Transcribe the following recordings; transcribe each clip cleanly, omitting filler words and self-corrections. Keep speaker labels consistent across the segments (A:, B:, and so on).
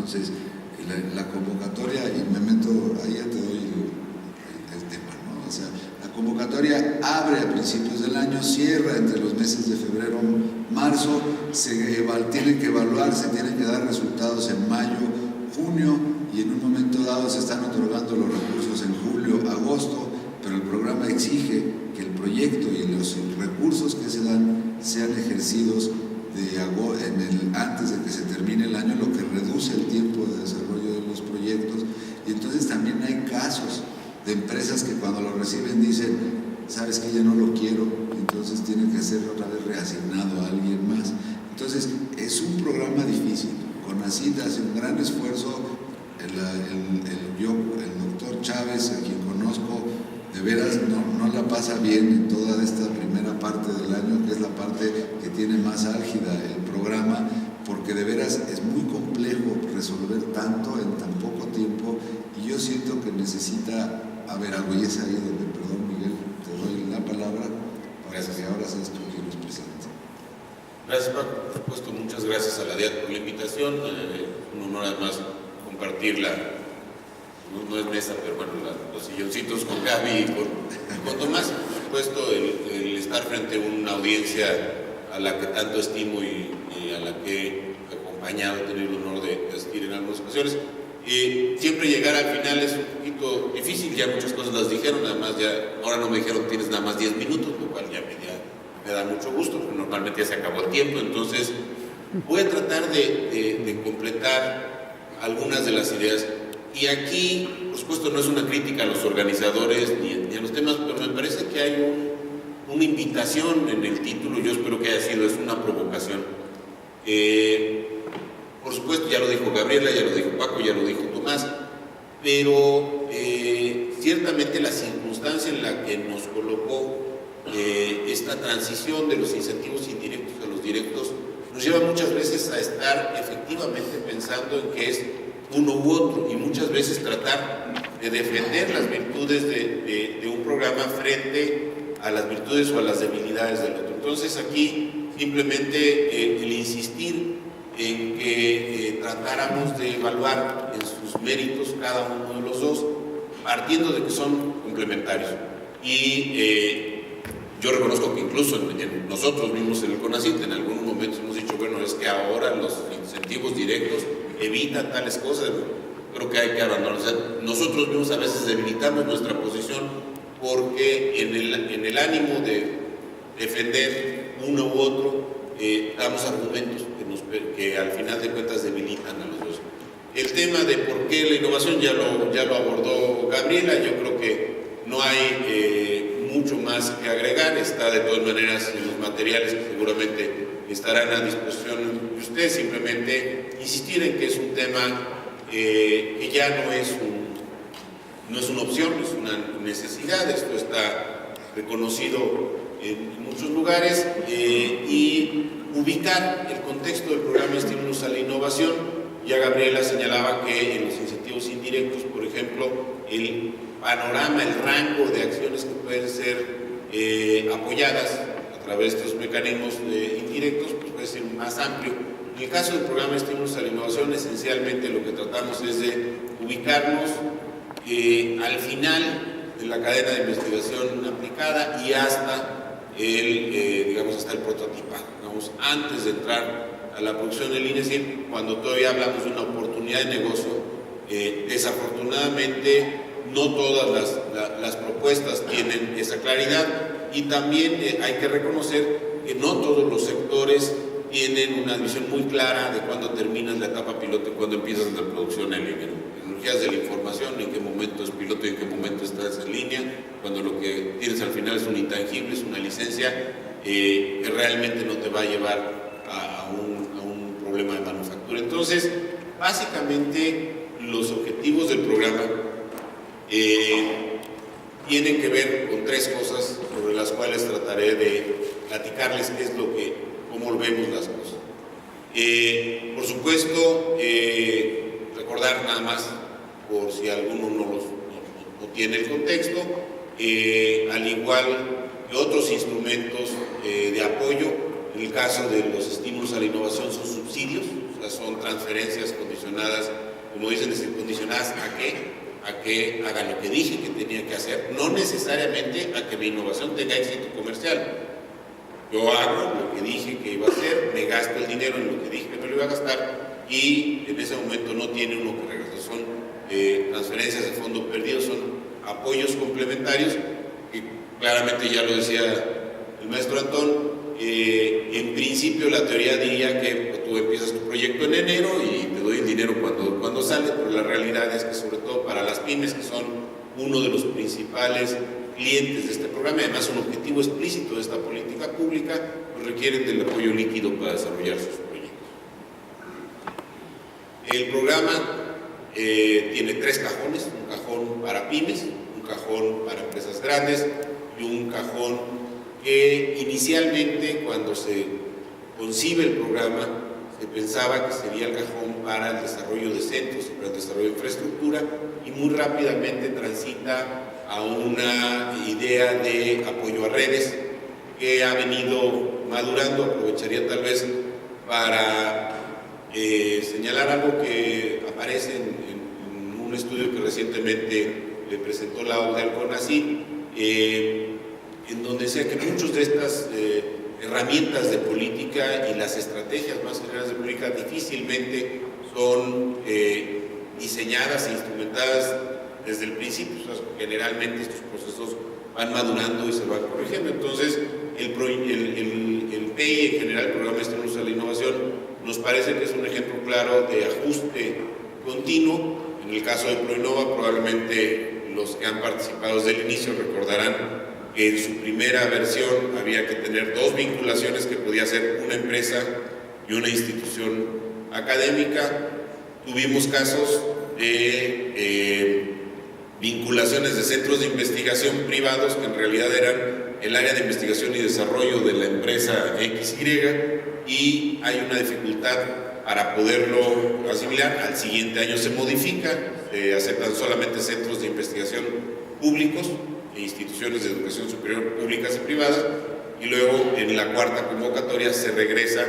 A: Entonces, la convocatoria, y me meto, ahí ya te doy el tema, ¿no? O sea, la convocatoria abre a principios del año, cierra entre los meses de febrero y marzo, tienen que evaluarse, tienen que dar resultados en mayo, junio, y en un momento dado se están otorgando los recursos en julio, agosto, pero el programa exige que el proyecto y los recursos que se dan sean ejercidos antes de que se termine el año, lo que reduce el tiempo de desarrollo de los proyectos. Y entonces también hay casos de empresas que cuando lo reciben dicen, sabes que ya no lo quiero, entonces tiene que ser otra vez reasignado a alguien más. Entonces es un programa difícil. CONACYT hace un gran esfuerzo. El doctor Chávez, a quien conozco, de veras no la pasa bien en toda esta primera parte del año, que es la parte que tiene más álgida el programa, porque de veras es muy complejo resolver tanto en tan poco tiempo, y yo siento que necesita haber algo, y es ahí donde, perdón Miguel, te doy la palabra para que ahora seas tú quien nos presente.
B: Gracias, Paco. Por supuesto, muchas gracias a la DIAT por la invitación. Un honor además compartirla. No es mesa, pero bueno, los silloncitos con Gaby y con Tomás. Por supuesto, el estar frente a una audiencia a la que tanto estimo y a la que he acompañado, he tenido el honor de asistir en algunas ocasiones. Siempre llegar al final es un poquito difícil, ya muchas cosas las dijeron, además ahora no me dijeron tienes nada más 10 minutos, lo cual ya me da mucho gusto, porque normalmente ya se acabó el tiempo. Entonces voy a tratar de completar algunas de las ideas. Y aquí, por supuesto, no es una crítica a los organizadores ni a los temas, pero me parece que hay una invitación en el título. Yo espero que haya sido, es una provocación. Por supuesto, ya lo dijo Gabriela, ya lo dijo Paco, ya lo dijo Tomás, pero ciertamente la circunstancia en la que nos colocó esta transición de los incentivos indirectos a los directos nos lleva muchas veces a estar efectivamente pensando en que es uno u otro, y muchas veces tratar de defender las virtudes de un programa frente a las virtudes o a las debilidades del otro. Entonces aquí simplemente el insistir en que tratáramos de evaluar en sus méritos cada uno de los dos, partiendo de que son complementarios. Y yo reconozco que incluso en nosotros mismos en el CONACYT en algunos momentos hemos dicho, bueno, es que ahora los incentivos directos evitan tales cosas. Creo que hay que abandonar. O sea, nosotros mismos a veces debilitamos nuestra posición porque en el ánimo de defender uno u otro damos argumentos que al final de cuentas debilitan a los dos. El tema de por qué la innovación ya lo abordó Gabriela. Yo creo que no hay mucho más que agregar. Está de todas maneras en los materiales que seguramente estarán a disposición de ustedes. Simplemente insistir en que es un tema que ya no es una opción, es una necesidad. Esto está reconocido en muchos lugares, y ubicar el contexto del programa de estímulos a la innovación. Ya Gabriela señalaba que en los incentivos indirectos, por ejemplo, el panorama, el rango de acciones que pueden ser apoyadas a través de estos mecanismos indirectos, pues puede ser más amplio. En el caso del programa de estímulos a la innovación, esencialmente lo que tratamos es de ubicarnos al final de la cadena de investigación aplicada y hasta hasta el prototipado, digamos, antes de entrar a la producción en línea. Es decir, cuando todavía hablamos de una oportunidad de negocio, desafortunadamente no todas las propuestas tienen esa claridad, y también hay que reconocer que no todos los sectores tienen una visión muy clara de cuándo terminas la etapa piloto y cuándo empiezas la producción en línea. Tecnologías de la información, en qué momento es piloto y en qué momento estás en línea, cuando lo que tienes al final es un intangible, es una licencia que realmente no te va a llevar a un problema de manufactura. Entonces, básicamente los objetivos del programa tienen que ver con tres cosas sobre las cuales trataré de platicarles qué es cómo vemos las cosas. Por supuesto, recordar nada más, por si alguno no tiene el contexto, al igual que otros instrumentos de apoyo, en el caso de los estímulos a la innovación son subsidios. O sea, son transferencias condicionadas, como dicen, condicionadas ¿a qué? A que haga lo que dije que tenía que hacer, no necesariamente a que mi innovación tenga éxito comercial. Yo hago lo que dije que iba a hacer, me gasto el dinero en lo que dije que me lo iba a gastar y en ese momento no tiene uno que regresar. Son transferencias de fondo perdido, son apoyos complementarios que claramente ya lo decía el maestro Antón. En principio la teoría diría que tú empiezas tu proyecto en enero y te doy el dinero cuando sale, pero la realidad es que sobre todo para las pymes, que son uno de los principales clientes de este programa, y además un objetivo explícito de esta política pública, pues requieren del apoyo líquido para desarrollar sus proyectos. El programa tiene 3 cajones: un cajón para pymes, un cajón para empresas grandes y un cajón que inicialmente, cuando se concibe el programa, se pensaba que sería el cajón para el desarrollo de centros, para el desarrollo de infraestructura, y muy rápidamente transita a una idea de apoyo a redes que ha venido madurando. Aprovecharía tal vez para señalar algo que aparece en un estudio que recientemente le presentó la OCDE al CONACYT, en donde decía que muchas de estas herramientas de política y las estrategias más generales de política difícilmente son diseñadas e instrumentadas desde el principio. O sea, generalmente estos procesos van madurando y se van corrigiendo. Entonces, el PEI, en general, el Programa de Estímulos a la Innovación, nos parece que es un ejemplo claro de ajuste continuo. En el caso de ProInnova, probablemente los que han participado desde el inicio recordarán que en su primera versión había que tener 2 vinculaciones que podía ser una empresa y una institución académica. Tuvimos casos de vinculaciones de centros de investigación privados que en realidad eran el área de investigación y desarrollo de la empresa XY, y hay una dificultad para poderlo asimilar. Al siguiente año se modifica, se aceptan solamente centros de investigación públicos e instituciones de educación superior públicas y privadas, y luego en la cuarta convocatoria se regresa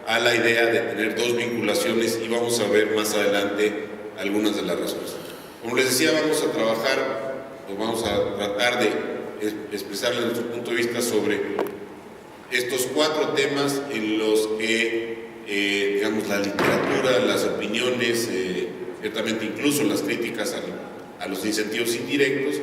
B: a la idea de tener 2 vinculaciones, y vamos a ver más adelante algunas de las razones. Como les decía, vamos a trabajar, o vamos a tratar de expresarles nuestro punto de vista sobre estos 4 temas en los que, digamos, la literatura, las opiniones, ciertamente incluso las críticas a los incentivos indirectos,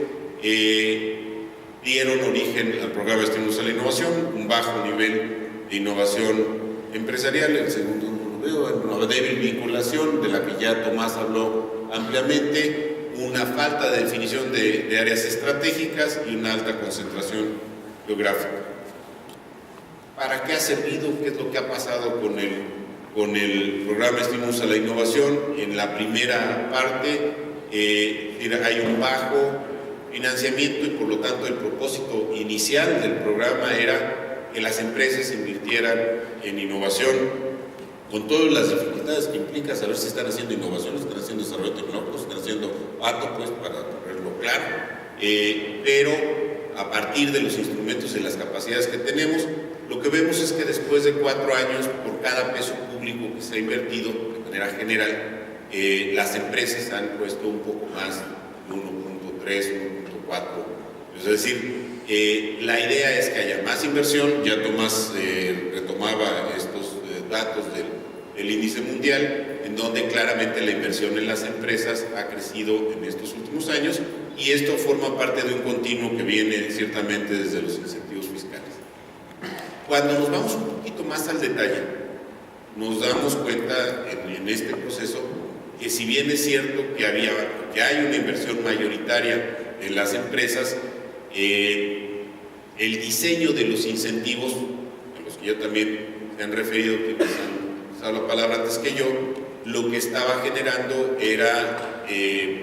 B: dieron origen al Programa de Estímulos a la Innovación: un bajo nivel de innovación empresarial, el segundo no lo veo, una débil vinculación, de la que ya Tomás habló ampliamente, una falta de definición de áreas estratégicas y una alta concentración geográfica. ¿Para qué ha servido? ¿Qué es lo que ha pasado con el Programa de Estímulos a la Innovación? En la primera parte hay un bajo financiamiento, y por lo tanto el propósito inicial del programa era que las empresas invirtieran en innovación, con todas las dificultades que implica saber si están haciendo innovación, están haciendo desarrollo tecnológico, están haciendo pato, pues, para tenerlo claro, pero a partir de los instrumentos y las capacidades que tenemos, lo que vemos es que después de 4 años, por cada peso público que se ha invertido de manera general, las empresas han puesto un poco más, 1.3, 1.4, es decir, la idea es que haya más inversión. Ya Tomás retomaba estos datos del índice mundial, en donde claramente la inversión en las empresas ha crecido en estos últimos años, y esto forma parte de un continuo que viene ciertamente desde los incentivos fiscales. Cuando nos vamos un poquito más al detalle, nos damos cuenta en este proceso que, si bien es cierto que hay una inversión mayoritaria en las empresas, el diseño de los incentivos, a los que ya también se han referido, que han usado la palabra antes que yo, lo que estaba generando era,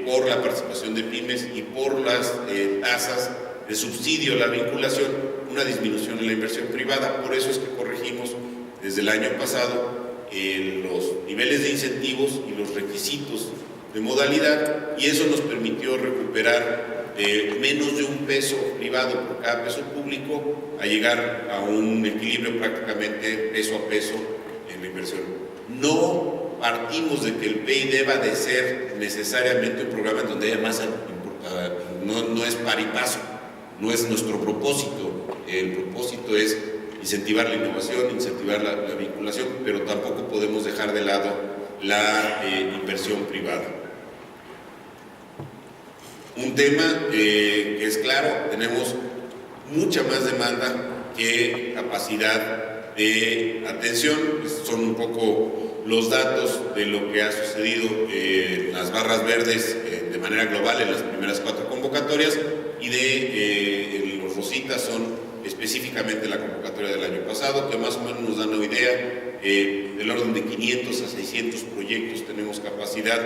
B: por la participación de pymes y por las tasas de subsidio a la vinculación, una disminución en la inversión privada. Por eso es que corregimos desde el año pasado los niveles de incentivos y los requisitos de modalidad, y eso nos permitió recuperar menos de un peso privado por cada peso público, a llegar a un equilibrio prácticamente peso a peso en la inversión. No partimos de que el PEI deba de ser necesariamente un programa en donde haya más, no es par y paso, no es nuestro propósito. El propósito es incentivar la innovación, incentivar la vinculación, pero tampoco podemos dejar de lado la inversión privada. Un tema que es claro, tenemos mucha más demanda que capacidad de atención. Son un poco los datos de lo que ha sucedido en las barras verdes de manera global en las primeras 4 convocatorias, y de los rositas son específicamente la convocatoria del año pasado, que más o menos nos dan una idea, del orden de 500 a 600 proyectos tenemos capacidad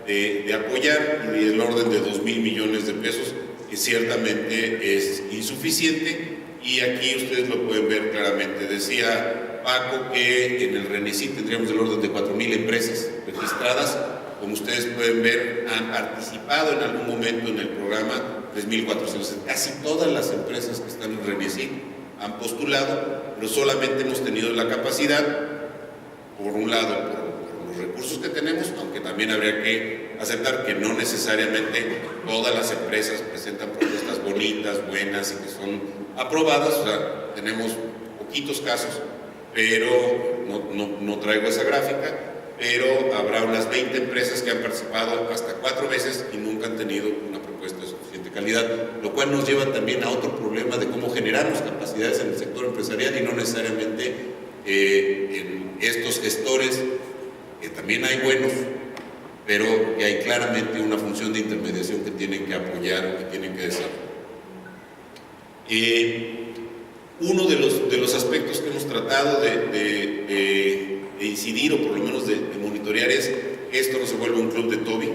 B: de apoyar, y del orden de 2,000 millones de pesos, que ciertamente es insuficiente, y aquí ustedes lo pueden ver claramente. Decía Paco que en el RENECIT tendríamos del orden de 4,000 empresas registradas. Como ustedes pueden ver, han participado en algún momento en el programa 3,400. Casi todas las empresas que están en RENECIT han postulado, pero solamente hemos tenido la capacidad, por un lado, por los recursos que tenemos, aunque también habría que aceptar que no necesariamente todas las empresas presentan propuestas bonitas, buenas y que son aprobadas. O sea, tenemos poquitos casos, pero no traigo esa gráfica, pero habrá unas 20 empresas que han participado hasta 4 veces y nunca han tenido una propuesta de suficiente calidad, lo cual nos lleva también a otro problema de cómo generamos capacidades en el sector empresarial, y no necesariamente en estos gestores, que también hay buenos, pero que hay claramente una función de intermediación que tienen que apoyar, que tienen que desarrollar. Uno de los aspectos que hemos tratado de incidir, o por lo menos de monitorear, es que esto no se vuelva un club de Toby,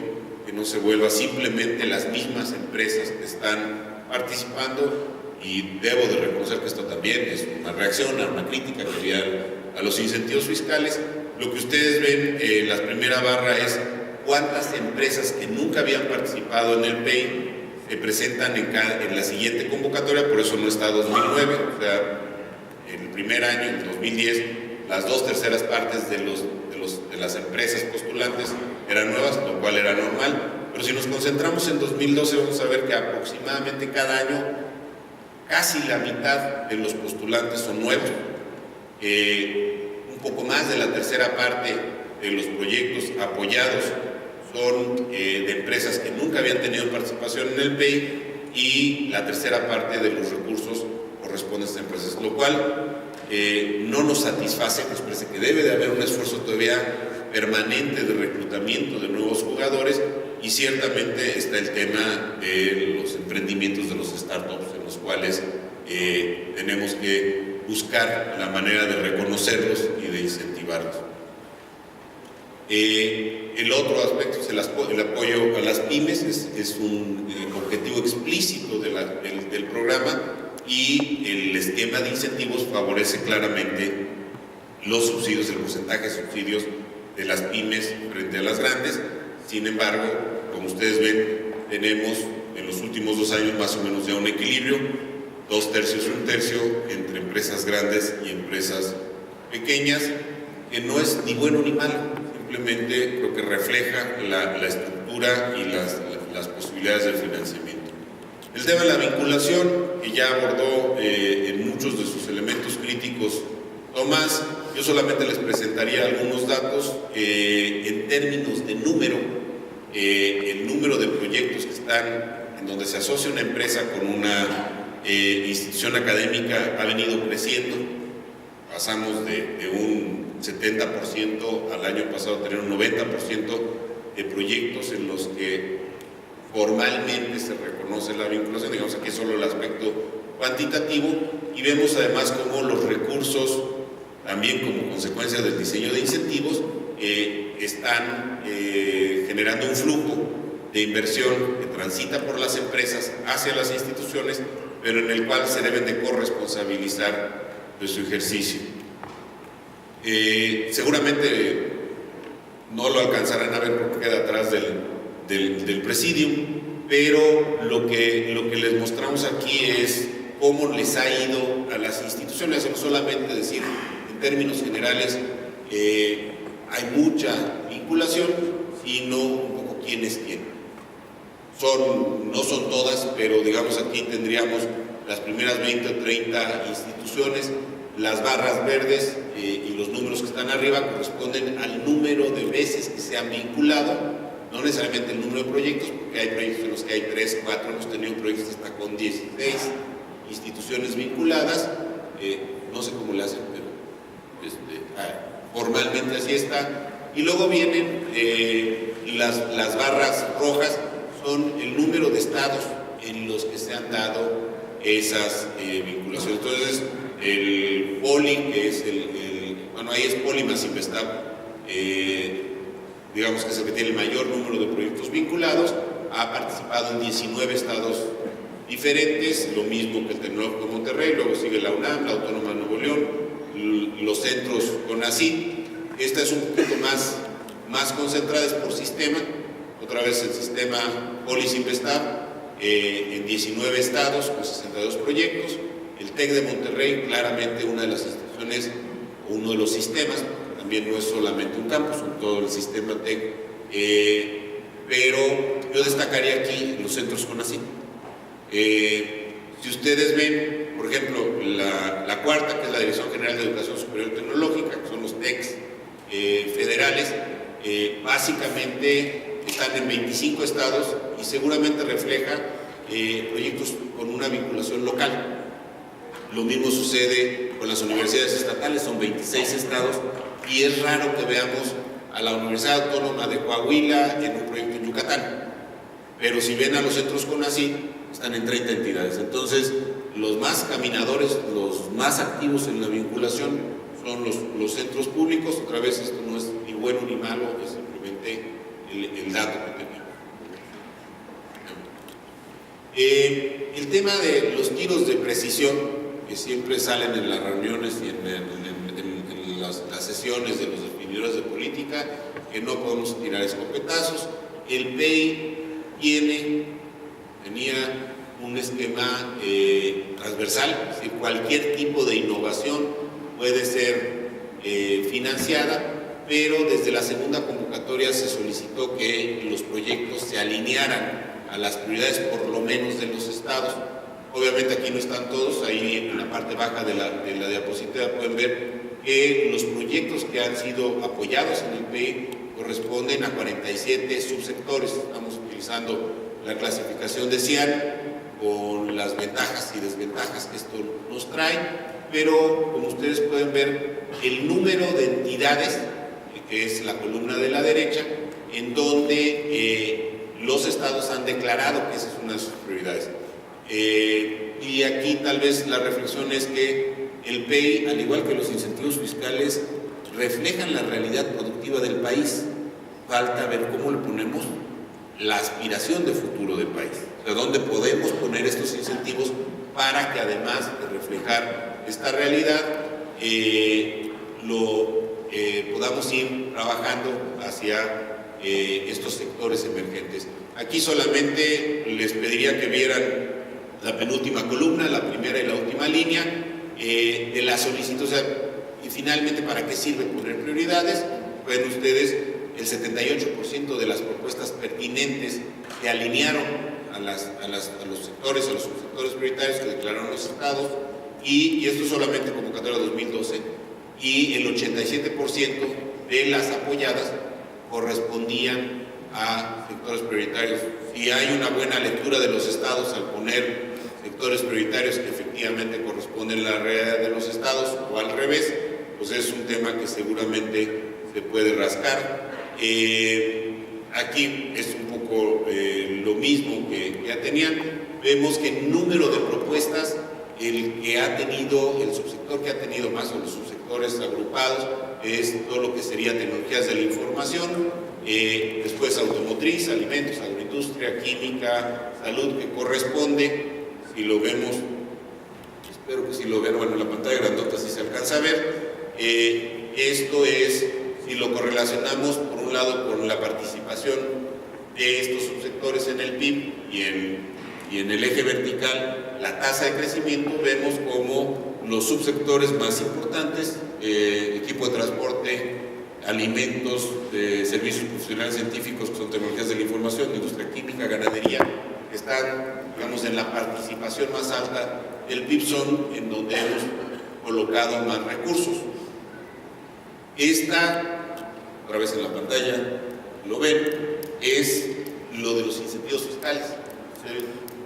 B: que no se vuelva simplemente las mismas empresas que están participando, y debo de reconocer que esto también es una reacción a una crítica que había a los incentivos fiscales. Lo que ustedes ven, la primera barra, es cuántas empresas que nunca habían participado en el PEI se presentan en la siguiente convocatoria. Por eso no está 2009, o sea, en el primer año, en 2010, las 2/3 partes de las empresas postulantes eran nuevas, lo cual era normal. Pero si nos concentramos en 2012, vamos a ver que aproximadamente cada año casi la mitad de los postulantes son nuevos. Un poco más de la 1/3 parte de los proyectos apoyados son de empresas que nunca habían tenido participación en el PEI, y la 1/3 parte de los recursos corresponde a estas empresas, lo cual no nos satisface. Nos parece que debe de haber un esfuerzo todavía permanente de reclutamiento de nuevos jugadores, y ciertamente está el tema de los emprendimientos de los startups, en los cuales tenemos que buscar la manera de reconocerlos y de incentivarlos. El otro aspecto es el apoyo a las pymes. Es un objetivo explícito del programa, y el esquema de incentivos favorece claramente los subsidios, el porcentaje de subsidios de las pymes frente a las grandes. Sin embargo, como ustedes ven, tenemos en los últimos 2 años más o menos ya un equilibrio, 2/3 y 1/3 entre empresas grandes y empresas pequeñas, que no es ni bueno ni malo, simplemente creo que refleja la estructura y las posibilidades del financiamiento. El tema de la vinculación, que ya abordó en muchos de sus elementos críticos Tomás, yo solamente les presentaría algunos datos. En términos de número, el número de proyectos que están en donde se asocia una empresa con una institución académica ha venido creciendo. Pasamos de un 70% al año pasado a tener un 90% de proyectos en los que formalmente se reconoce la vinculación. Digamos, aquí es solo el aspecto cuantitativo, y vemos además cómo los recursos, también como consecuencia del diseño de incentivos, están generando un flujo de inversión que transita por las empresas hacia las instituciones, pero en el cual se deben de corresponsabilizar de su ejercicio. Seguramente no lo alcanzarán a ver porque queda atrás del presidium, pero lo que les mostramos aquí es cómo les ha ido a las instituciones. No solamente decir en términos generales, hay mucha vinculación, sino un poco quién es quién. No son todas, pero digamos aquí tendríamos las primeras 20 o 30 instituciones. Las barras verdes y los números que están arriba corresponden al número de veces que se han vinculado, no necesariamente el número de proyectos, porque hay proyectos en los que hay 3, 4, hemos tenido proyectos hasta con 16 instituciones vinculadas, no sé cómo lo hacen, pero formalmente así está. Y luego vienen las barras rojas, son el número de estados en los que se han dado esas vinculaciones. Entonces, el POLI, que es bueno, ahí es POLI más Investap, digamos que es el que tiene el mayor número de proyectos vinculados, ha participado en 19 estados diferentes, lo mismo que el Tecnológico de Monterrey, luego sigue la UNAM, la Autónoma de Nuevo León, los centros CONACYT. Esta es un poquito más concentrada, es por sistema, otra vez el sistema POLI Investap, en 19 estados con 62 proyectos. El TEC de Monterrey, claramente una de las instituciones, uno de los sistemas, también no es solamente un campus, son todo el sistema TEC, pero yo destacaría aquí los centros CONACYT. Si ustedes ven, por ejemplo, la cuarta, que es la Dirección General de Educación Superior Tecnológica, que son los TECs federales, básicamente están en 25 estados y seguramente refleja proyectos con una vinculación local. Lo mismo sucede con las universidades estatales, son 26 estados, y es raro que veamos a la Universidad Autónoma de Coahuila en un proyecto en Yucatán. Pero si ven a los centros CONACYT, están en 30 entidades. Entonces, los más caminadores, los más activos en la vinculación son los centros públicos. Otra vez, esto no es ni bueno ni malo, es simplemente el dato que tenemos. El tema de los tiros de precisión, que siempre salen en las reuniones y en las sesiones de los definidores de política, que no podemos tirar escopetazos. El PEI tenía un esquema transversal, es decir, cualquier tipo de innovación puede ser financiada, pero desde la segunda convocatoria se solicitó que los proyectos se alinearan a las prioridades por lo menos de los estados. Obviamente aquí no están todos, ahí en la parte baja de la diapositiva pueden ver que los proyectos que han sido apoyados en el PEI corresponden a 47 subsectores. Estamos utilizando la clasificación de CIAN con las ventajas y desventajas que esto nos trae, pero como ustedes pueden ver, el número de entidades, que es la columna de la derecha, en donde los estados han declarado que esa es una de sus prioridades. Y aquí tal vez la reflexión es que el PEI, al igual que los incentivos fiscales, reflejan la realidad productiva del país. Falta ver cómo le ponemos la aspiración de futuro del país, o sea, dónde podemos poner estos incentivos para que además de reflejar esta realidad, podamos ir trabajando hacia estos sectores emergentes. Aquí solamente les pediría que vieran la penúltima columna, la primera y la última línea de la solicitud. O sea, y finalmente, ¿para qué sirve poner prioridades? Ven ustedes, el 78% de las propuestas pertinentes se alinearon a los sectores, a los subsectores prioritarios que declararon los estados, y esto es solamente convocatoria 2012, y el 87% de las apoyadas correspondían a sectores prioritarios. Si hay una buena lectura de los estados al poner sectores prioritarios que efectivamente corresponden a la realidad de los estados, o al revés, pues es un tema que seguramente se puede rascar. Aquí es un poco lo mismo que ya tenían. Vemos que el número de propuestas, el subsector que ha tenido más, o los subsectores agrupados, es todo lo que sería tecnologías de la información, después automotriz, alimentos, agroindustria, química, salud, que corresponde, si lo vemos, espero que si lo vean, bueno, en la pantalla grandota si se alcanza a ver, esto es, si lo correlacionamos por un lado con la participación de estos subsectores en el PIB y en el eje vertical, la tasa de crecimiento, vemos como los subsectores más importantes, equipo de transporte, alimentos, servicios profesionales científicos, que son tecnologías de la información, industria química, ganadería, que están, digamos, en la participación más alta del PIB, son en donde hemos colocado más recursos. Esta, otra vez en la pantalla, lo ven, es lo de los incentivos fiscales.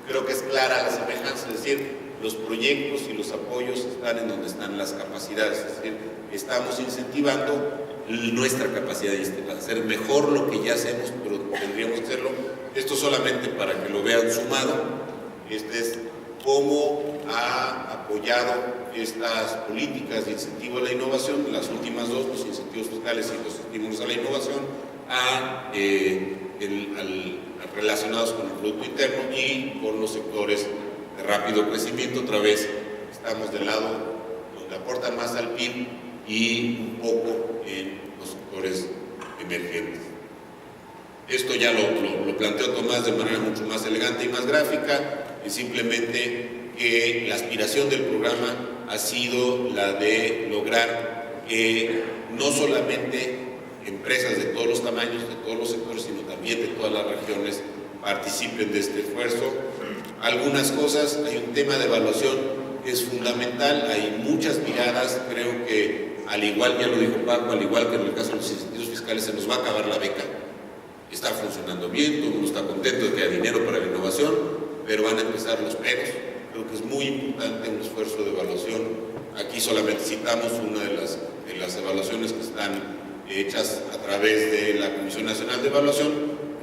B: Creo que es clara la semejanza, es decir, los proyectos y los apoyos están en donde están las capacidades, es decir, estamos incentivando nuestra capacidad de hacer mejor lo que ya hacemos, pero tendríamos que hacerlo. Esto solamente para que lo vean sumado. Este es cómo ha apoyado estas políticas de incentivo a la innovación, las últimas dos, los incentivos fiscales y los estímulos a la innovación, relacionados con el Producto Interno y con los sectores de rápido crecimiento. Otra vez estamos del lado donde aportan más al PIB y un poco en los sectores emergentes. Esto ya lo planteó Tomás de manera mucho más elegante y más gráfica, y simplemente que la aspiración del programa ha sido la de lograr que no solamente empresas de todos los tamaños, de todos los sectores, sino también de todas las regiones participen de este esfuerzo. Algunas cosas, hay un tema de evaluación que es fundamental, hay muchas miradas, creo que al igual, ya lo dijo Paco, al igual que en el caso de los incentivos fiscales, se nos va a acabar la beca. Está funcionando bien, todo el mundo está contento de que haya dinero para la innovación, pero van a empezar los peros. Creo que es muy importante un esfuerzo de evaluación. Aquí solamente citamos una de las evaluaciones que están hechas a través de la Comisión Nacional de Evaluación,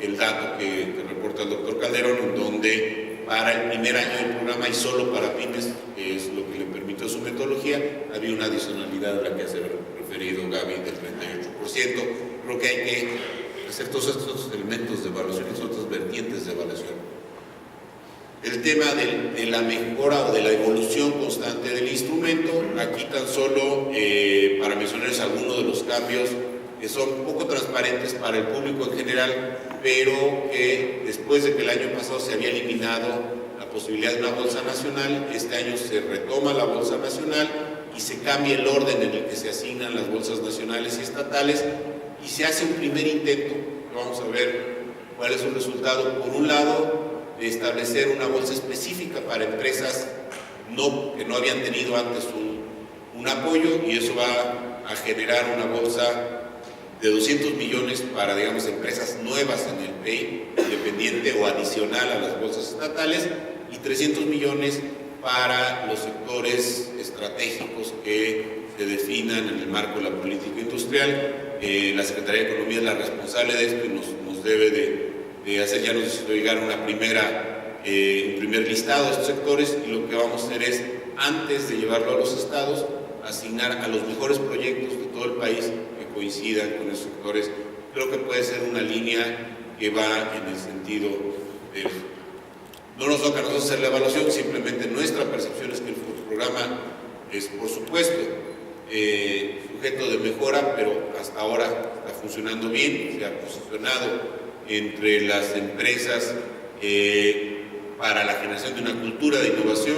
B: el dato que reporta el doctor Calderón, en donde para el primer año del programa y solo para pymes, que es lo que le permitió su metodología, había una adicionalidad a la que hace referido Gaby del 38%. Creo que hay que hacer todos estos elementos de evaluación, estas otras vertientes de evaluación. El tema de la mejora o de la evolución constante del instrumento, aquí tan solo para mencionarles algunos de los cambios que son poco transparentes para el público en general, pero que después de que el año pasado se había eliminado la posibilidad de una bolsa nacional, este año se retoma la bolsa nacional y se cambia el orden en el que se asignan las bolsas nacionales y estatales, y se hace un primer intento. Vamos a ver cuál es el resultado. Por un lado, de establecer una bolsa específica para empresas que no habían tenido antes un apoyo, y eso va a generar una bolsa de 200 millones para, digamos, empresas nuevas en el PEI, independiente o adicional a las bolsas estatales, y 300 millones para los sectores estratégicos que se definan en el marco de la política industrial. La Secretaría de Economía es la responsable de esto y nos debe de hacer, ya nos hizo llegar un primer listado de estos sectores, y lo que vamos a hacer es, antes de llevarlo a los estados, asignar a los mejores proyectos de todo el país que coincidan con esos sectores. Creo que puede ser una línea que va en el sentido de... No nos toca a nosotros hacer la evaluación, simplemente nuestra percepción es que el programa es, por supuesto, sujeto de mejora, pero hasta ahora está funcionando bien, se ha posicionado entre las empresas para la generación de una cultura de innovación,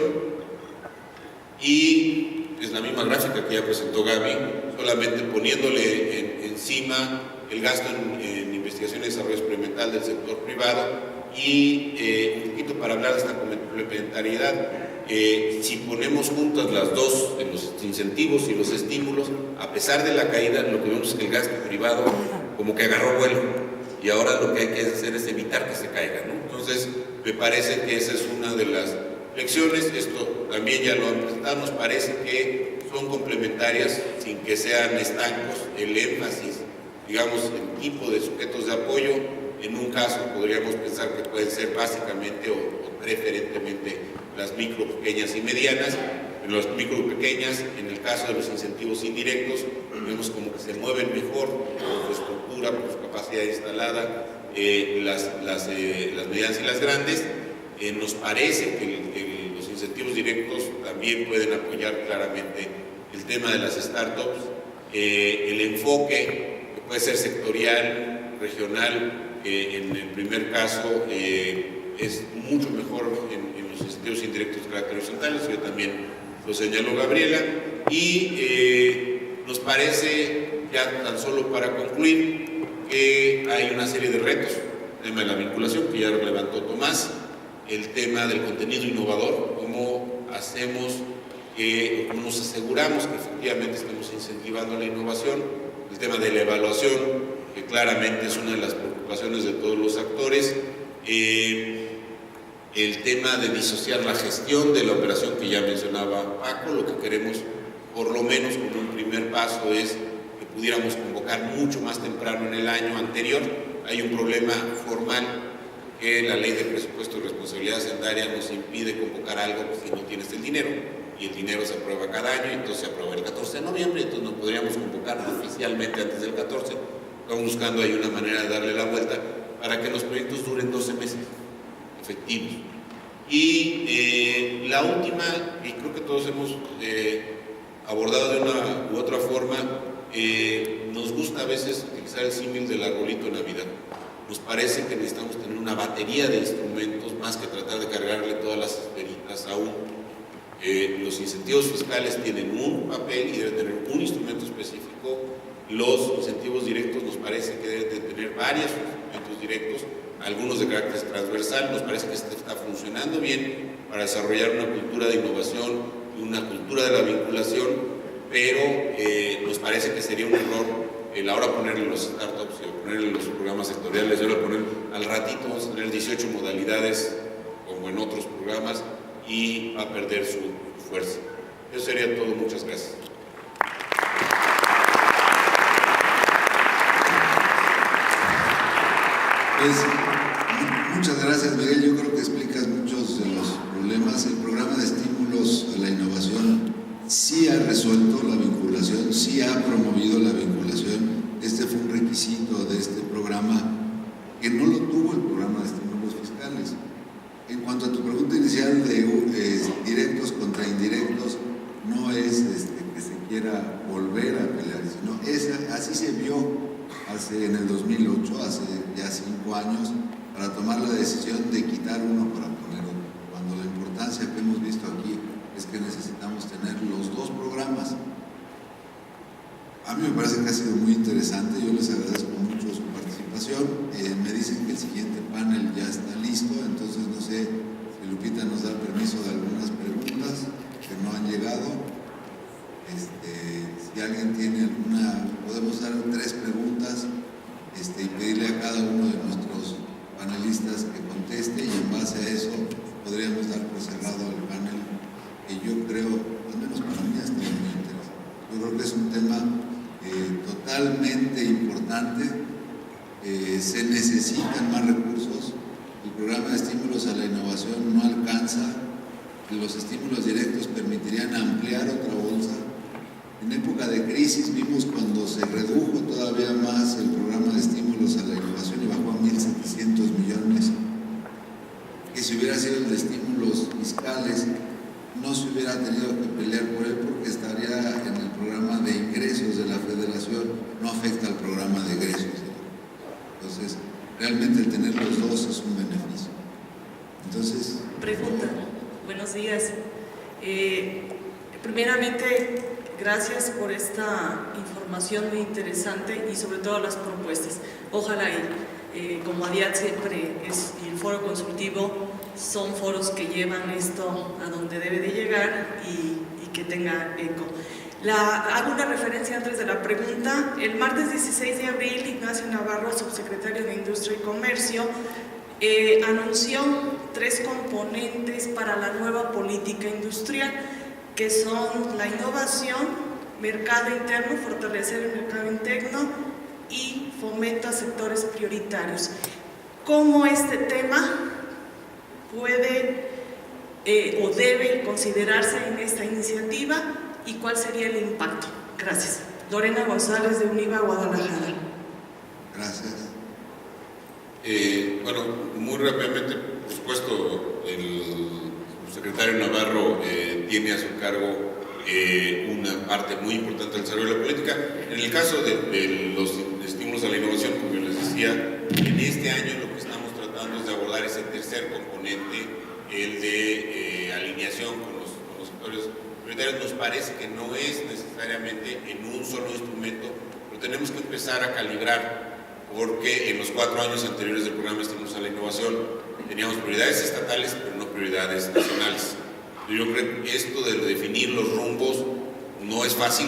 B: y es la misma gráfica que ya presentó Gaby, solamente poniéndole encima el gasto en investigación y desarrollo experimental del sector privado, y un poquito para hablar de esta complementariedad. Si ponemos juntas las dos, los incentivos y los estímulos, a pesar de la caída, lo que vemos es que el gasto privado como que agarró vuelo, y ahora lo que hay que hacer es evitar que se caiga, ¿no? Entonces, me parece que esa es una de las lecciones. Esto también ya lo han presentado, nos parece que son complementarias sin que sean estancos. El énfasis, digamos, en tipo de sujetos de apoyo, en un caso podríamos pensar que pueden ser básicamente o preferentemente las micro, pequeñas y medianas. En las micro pequeñas, en el caso de los incentivos indirectos, vemos como que se mueven mejor por su estructura, por su capacidad instalada, las medianas y las grandes. Nos parece que los incentivos directos también pueden apoyar claramente el tema de las startups. El enfoque, que puede ser sectorial, regional, en el primer caso es mucho mejor en los incentivos indirectos de carácter horizontal, eso también lo señaló Gabriela, y nos parece Ya tan solo para concluir, que hay una serie de retos, el tema de la vinculación, que ya lo levantó Tomás, el tema del contenido innovador, cómo hacemos, cómo nos aseguramos que efectivamente estamos incentivando la innovación, el tema de la evaluación, que claramente es una de las preocupaciones de todos los actores, el tema de disociar la gestión de la operación que ya mencionaba Paco. Lo que queremos, por lo menos como un primer paso, es que pudiéramos convocar mucho más temprano en el año anterior. Hay un problema formal que la ley de presupuesto y responsabilidad hacendaria nos impide convocar algo si no tienes el dinero, y el dinero se aprueba cada año, y entonces se aprueba el 14 de noviembre, entonces no podríamos convocar oficialmente antes del 14. Estamos buscando ahí una manera de darle la vuelta para que los proyectos duren 12 meses efectivos. Y la última, y creo que todos hemos abordado de una u otra forma, nos gusta a veces utilizar el símil del arbolito de Navidad. Nos parece que necesitamos tener una batería de instrumentos más que tratar de cargarle todas las esferitas a uno. Los incentivos fiscales tienen un papel y deben tener un instrumento específico. Los incentivos directos nos parece que deben de tener varios instrumentos directos, algunos de carácter transversal. Nos parece que está funcionando bien para desarrollar una cultura de innovación y una cultura de la vinculación, pero nos parece que sería un error el ahora ponerle los startups y ponerle los programas sectoriales, y ahora poner al ratito vamos a tener 18 modalidades como en otros programas y va a perder su fuerza. Eso sería todo. Muchas gracias.
A: Pues, muchas gracias, Miguel. Yo creo que explicas muchos de los problemas. El programa de estímulos a la innovación sí ha resuelto la vinculación, sí ha promovido la vinculación. Este fue un requisito de este programa que no lo tuvo el programa de estímulos fiscales. En cuanto a tu pregunta inicial de directos contra indirectos, no es que se quiera volver a pelear, sino así se vio en el 2008, hace ya 5 años, para tomar la decisión de quitar uno para poner otro, cuando la importancia que hemos visto aquí es que necesitamos tener los dos programas. A mí me parece que ha sido muy interesante, yo les agradezco mucho su participación. Me dicen que el siguiente panel ya está listo, entonces no sé si Lupita nos da permiso de algunas preguntas que no han llegado. Si alguien tiene alguna, podemos dar 3 preguntas y pedirle a cada uno de nuestros panelistas que conteste, y en base a eso podríamos dar por cerrado el panel, que yo creo, al menos para mí, está muy interesante. Yo creo que es un tema totalmente importante. Se necesitan más recursos. El programa de estímulos a la innovación no alcanza. Los estímulos directos permitirían ampliar otra bolsa. En época de crisis vimos cuando se redujo todavía más el programa de estímulos a la innovación y bajó a 1.700 millones, que si hubiera sido el de estímulos fiscales no se hubiera tenido que pelear por él, porque estaría en el programa de ingresos de la Federación, no afecta al programa de egresos. Entonces, realmente el tener los dos es un beneficio. Entonces...
C: Pregunta. Buenos días. Primeramente, gracias por esta información muy interesante y sobre todo las propuestas. Ojalá como ADIAT siempre y el foro consultivo son foros que llevan esto a donde debe de llegar y que tenga eco. Hago una referencia antes de la pregunta. El martes 16 de abril, Ignacio Navarro, subsecretario de Industria y Comercio, anunció 3 componentes para la nueva política industrial, que son la innovación, mercado interno, fortalecer el mercado interno y fomento a sectores prioritarios. ¿Cómo este tema puede o debe considerarse en esta iniciativa y cuál sería el impacto? Gracias. Lorena González, de UNIVA, Guadalajara.
A: Gracias.
B: Bueno, muy rápidamente, por supuesto, el secretario Navarro tiene a su cargo una parte muy importante del desarrollo de la política. En el caso de los estímulos a la innovación, como yo les decía, en este año lo que estamos tratando es de abordar ese tercer componente, el de alineación con los sectores prioritarios. Nos parece que no es necesariamente en un solo instrumento, pero tenemos que empezar a calibrar, porque en los 4 años anteriores del programa Estímulos a la Innovación teníamos prioridades estatales, pero no prioridades nacionales. Yo creo que esto de definir los rumbos no es fácil,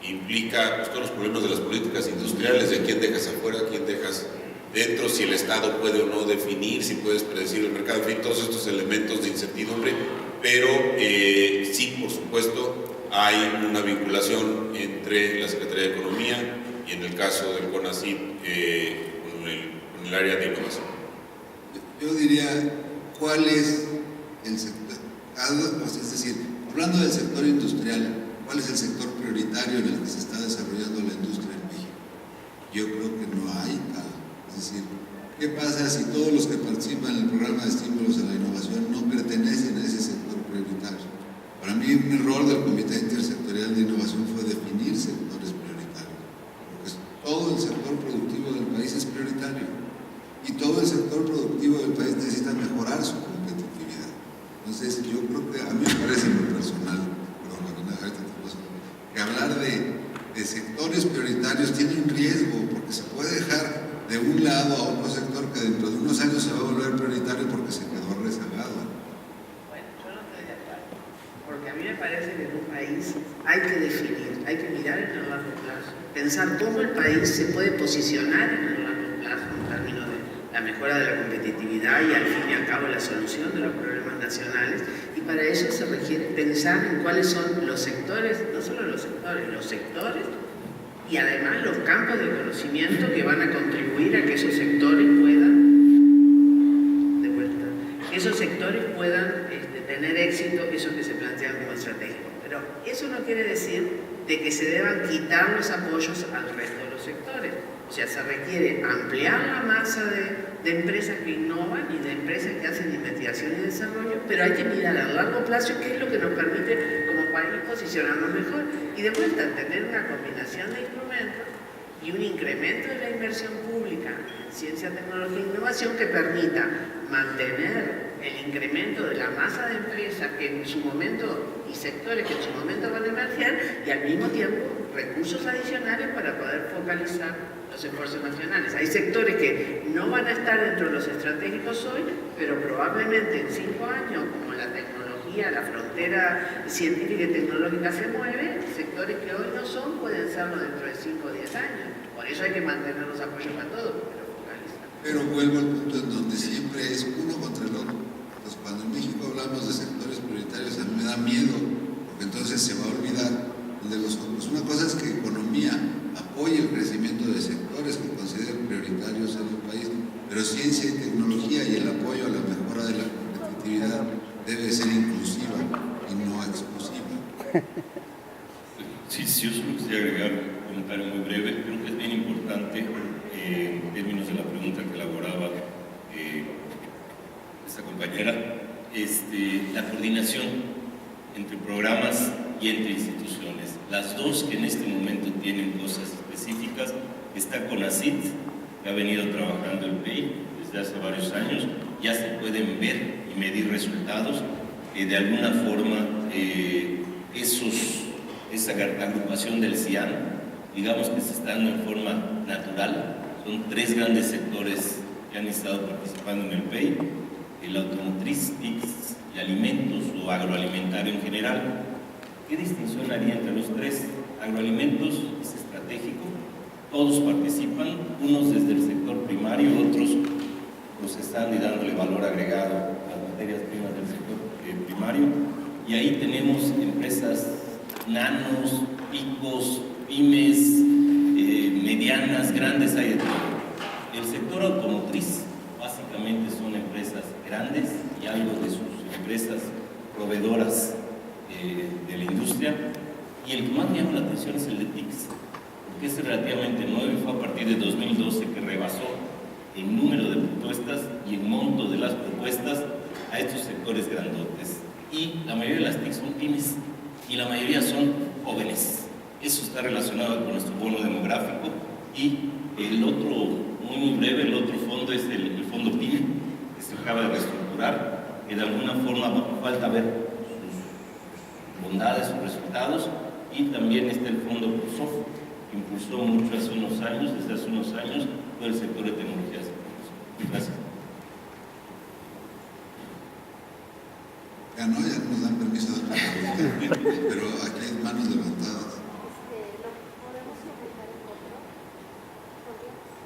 B: implica pues, todos los problemas de las políticas industriales, de quién dejas afuera, quién dejas dentro, si el Estado puede o no definir, si puedes predecir el mercado, en fin, todos estos elementos de incertidumbre, pero sí, por supuesto, hay una vinculación entre la Secretaría de Economía y en el caso del CONACYT con el área de innovación.
A: Yo diría, ¿cuál es el sector? Es decir, hablando del sector industrial, ¿cuál es el sector prioritario en el que se está desarrollando la industria en México? Yo creo que no hay tal. Es decir, ¿qué pasa si todos los que participan en el programa de estímulos a la innovación no pertenecen a ese sector prioritario? Para mí, un error del Comité Intersectorial de Innovación fue definir sectores prioritarios, porque todo el sector productivo del país es prioritario y todo el sector productivo del país necesita mejorar su competitividad. Entonces, yo creo que, a mí me parece en lo personal, que hablar de sectores prioritarios tiene un riesgo, porque se puede dejar de un lado a otro sector que dentro de unos años se va a volver prioritario porque se quedó rezagado.
D: Bueno, yo no estoy de acuerdo, porque a mí me parece que en un país hay que definir, hay que mirar en el largo plazo, pensar cómo el país se puede posicionar en el largo plazo en términos de la mejora de la competitividad y al fin y al cabo la solución de los problemas nacionales, y para eso se requiere pensar en cuáles son los sectores, no solo los sectores y además los campos de conocimiento que van a contribuir a que esos sectores puedan tener éxito, eso que se plantean como estratégico. Pero eso no quiere decir de que se deban quitar los apoyos al resto de los sectores. O sea, se requiere ampliar la masa de empresas que innovan y de empresas que hacen investigación y desarrollo, pero hay que mirar a largo plazo qué es lo que nos permite como país posicionarnos mejor. Y de vuelta, tener una combinación de instrumentos y un incremento de la inversión pública en ciencia, tecnología e innovación que permita mantener el incremento de la masa de empresas que en su momento y sectores que en su momento van a emerger, y al mismo tiempo recursos adicionales para poder focalizar los esfuerzos nacionales. Hay sectores que no van a estar dentro de los estratégicos hoy, pero probablemente en 5 años, como la tecnología, la frontera científica y tecnológica se mueve, sectores que hoy no son pueden serlo dentro de 5 o 10 años. Por eso hay que mantener los apoyos a todos, pero focalizar.
A: Pero vuelvo al punto en donde siempre es uno contra el otro. Entonces, cuando en México hablamos de sectores prioritarios, a mí me da miedo, porque entonces se va a olvidar el de los otros. Una cosa es que economía apoye el crecimiento de sectores que consideren prioritarios en el país, pero ciencia y tecnología y el apoyo a la mejora de la competitividad debe ser inclusiva y no exclusiva.
E: Sí, yo solo quisiera agregar un comentario muy breve. Creo que es bien importante, en términos de la pregunta que elaboraba esta compañera, la coordinación entre programas y entre instituciones. Las dos que en este momento tienen cosas específicas, está CONACYT, que ha venido trabajando el PEI desde hace varios años, ya se pueden ver y medir resultados. De alguna forma, esa agrupación del CIAN, digamos que se está dando en forma natural. Son 3 grandes sectores que han estado participando en el PEI: el automotriz, TICS y alimentos o agroalimentario en general. ¿Qué distinción haría entre los 3? Agroalimentos es estratégico, todos participan, unos desde el sector primario, otros procesando y dándole valor agregado a las materias primas del sector primario, y ahí tenemos empresas nanos, picos, pymes, medianas, grandes, hay de todo. El sector automotriz básicamente son empresas grandes y algo de sus empresas proveedoras de la industria, y el que más me llama la atención es el de TICS, porque es relativamente nuevo y fue a partir de 2012 que rebasó en número de propuestas y en monto de las propuestas a estos sectores grandotes. Y la mayoría de las TIC son pymes y la mayoría son jóvenes. Eso está relacionado con nuestro bono demográfico. Y el otro, muy breve, el otro fondo es el fondo PYME, que se acaba de reestructurar, que de alguna forma falta ver sus bondades, sus resultados. Y también está el fondo PROSOF, impulsó mucho hace unos años, desde hace unos años, todo el sector de tecnologías. Gracias.
A: Ya no nos dan permiso de preguntar, pero aquí hay manos levantadas.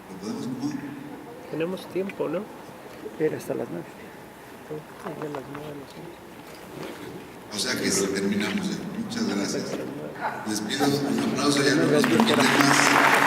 A: ¿Lo podemos cómo?
F: Tenemos tiempo, ¿no?
G: Era hasta las 9.
F: De las 9 a las 11.
A: O sea que terminamos ya. Muchas gracias. Les pido un aplauso, ya no nos permiten más.